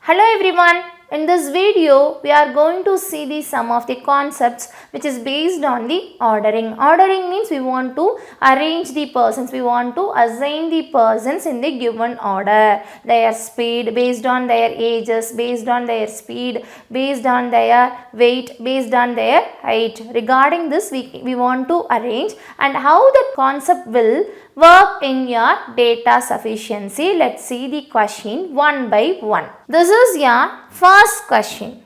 Hello everyone, in this video we are going to see the some of the concepts which is based on the ordering. Ordering means we want to arrange the persons, we want to assign the persons in the given order. Their speed based on their ages, based on their speed, based on their weight, based on their height. Regarding this we want to arrange and how the concept will work in your data sufficiency. Let's see the question one by one. This is your first question.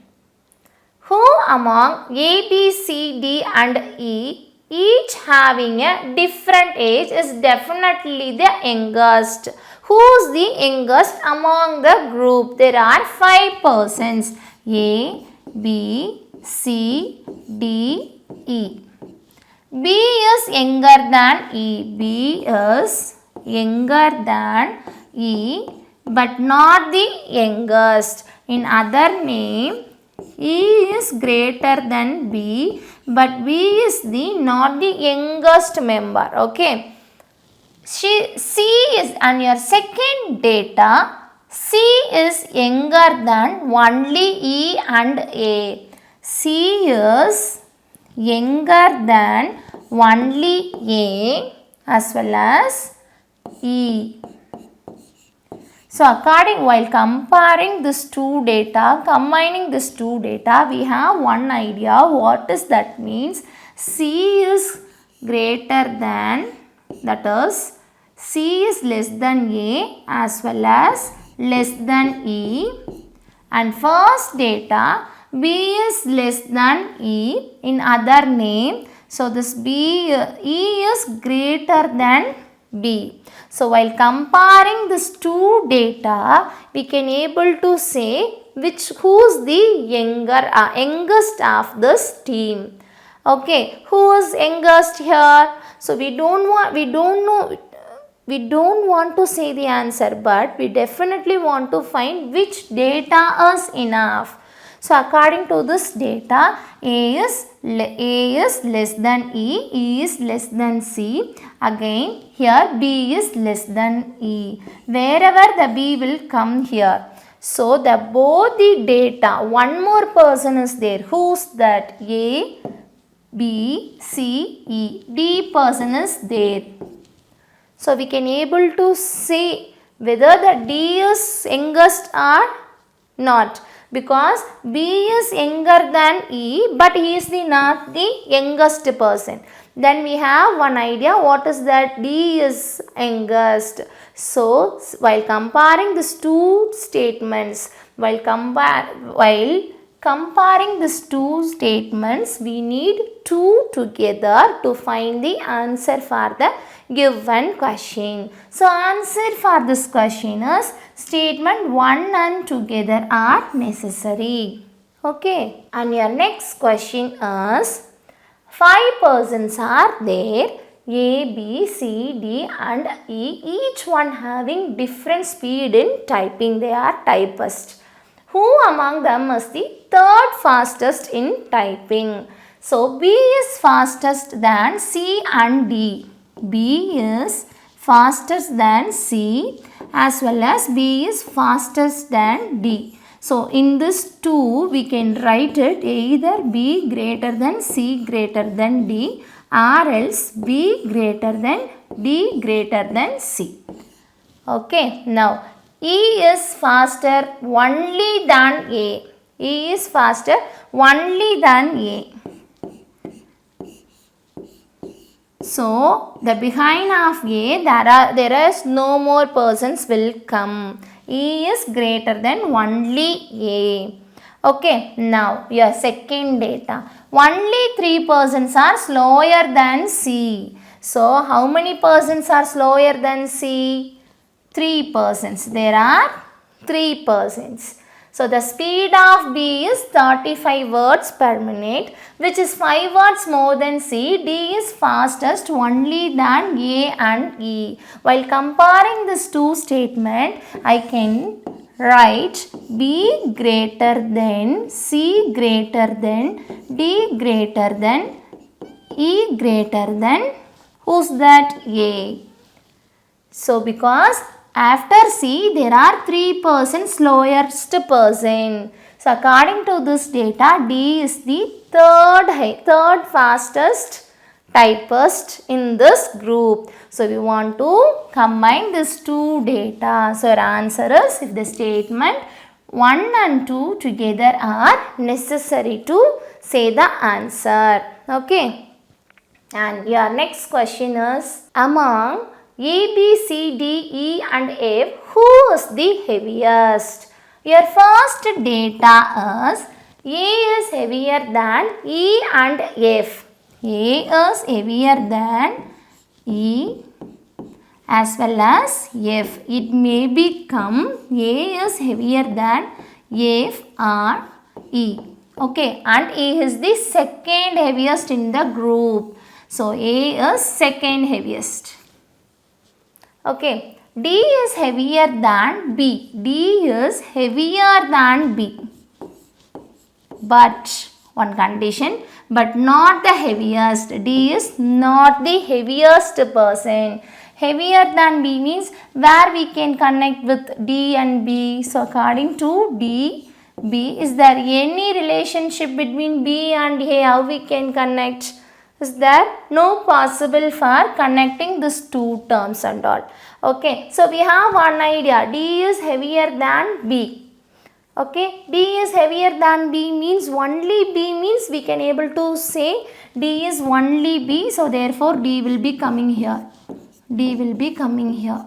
Who among A, B, C, D and E, each having a different age, is definitely the youngest? Who is the youngest among the group? There are 5 persons. A, B, C, D, E. B is younger than E. B is younger than E but not the youngest. In other name, E is greater than B but B is the not the youngest member. Okay. C is on your second data. C is younger than only E and A. C is younger than only A as well as E. So while comparing these two data, combining these two data, we have one idea what is that means. C is greater than, that is C is less than A as well as less than E, and first data B is less than E in other name. So this E is greater than B. So while comparing these two data, we can able to say who's the youngest of this team. Okay, who is youngest here? So we don't want to say the answer, but we definitely want to find which data is enough. So according to this data, A is less than E is less than C. Again here B is less than E. Wherever the B will come here. So both the data, one more person is there. Who's that? A, B, C, E. D person is there. So we can able to say whether the D is youngest or not, because B is younger than E but he is not the youngest person. Then we have one idea what is that D is youngest. So while comparing these two statements, while comparing these two statements, we need two together to find the answer for the given question. So answer for this question is statement 1 and together are necessary. Okay. And your next question is 5 persons are there. A, B, C, D and E, each one having different speed in typing. They are typists. Who among them is the third fastest in typing? So B is fastest than C and D. B is fastest than C as well as B is fastest than D. So in this 2 we can write it either B greater than C greater than D or else B greater than D greater than C. Okay, now E is faster only than A. E is faster only than A. So the behind of A there is no more persons will come. E is greater than only A. Okay, now your second data. Only 3 persons are slower than C. So how many persons are slower than C? 3 persons. There are 3 persons. So the speed of B is 35 words per minute, which is 5 words more than C. D is fastest only than A and E. While comparing these two statements, I can write B greater than, C greater than, D greater than, E greater than, who's that? A. So because After C, there are 3% slowest person. So according to this data, D is the third fastest typist in this group. So we want to combine these two data. So our answer is, if the statement 1 and 2 together are necessary to say the answer. Okay. And your next question is, among A, B, C, D, E and F, who is the heaviest? Your first data is A is heavier than E and F. A is heavier than E as well as F. It may become A is heavier than F or E. Okay, and E is the second heaviest in the group. So A is second heaviest. Okay, D is heavier than B. D is heavier than B. But one condition, but not the heaviest. D is not the heaviest person. Heavier than B means where we can connect with D and B. So according to D, B, is there any relationship between B and A? How we can connect? Is there no possible for connecting these two terms and all. Okay, so we have one idea. D is heavier than B. Okay, D is heavier than B means only B means we can able to say D is only B. So therefore D will be coming here. D will be coming here.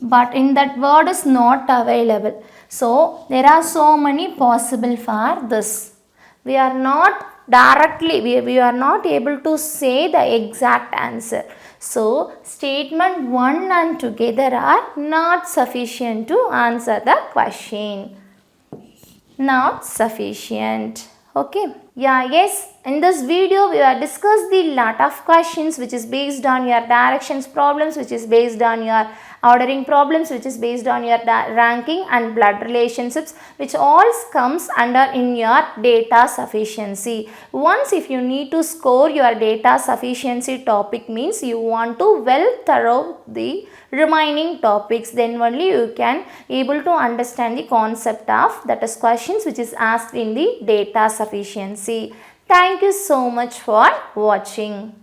But in that word is not available. So there are so many possible for this. We are not directly, we are not able to say the exact answer. So statement 1 and together are not sufficient to answer the question. Not sufficient. Okay. Yeah, yes. In this video, we have discussed the lot of questions which is based on your directions problems, which is based on your ordering problems, which is based on your ranking and blood relationships, which all comes under in your data sufficiency. Once if you need to score your data sufficiency topic means you want to well thorough the remaining topics, then only you can able to understand the concept of that is questions which is asked in the data sufficiency. Thank you so much for watching.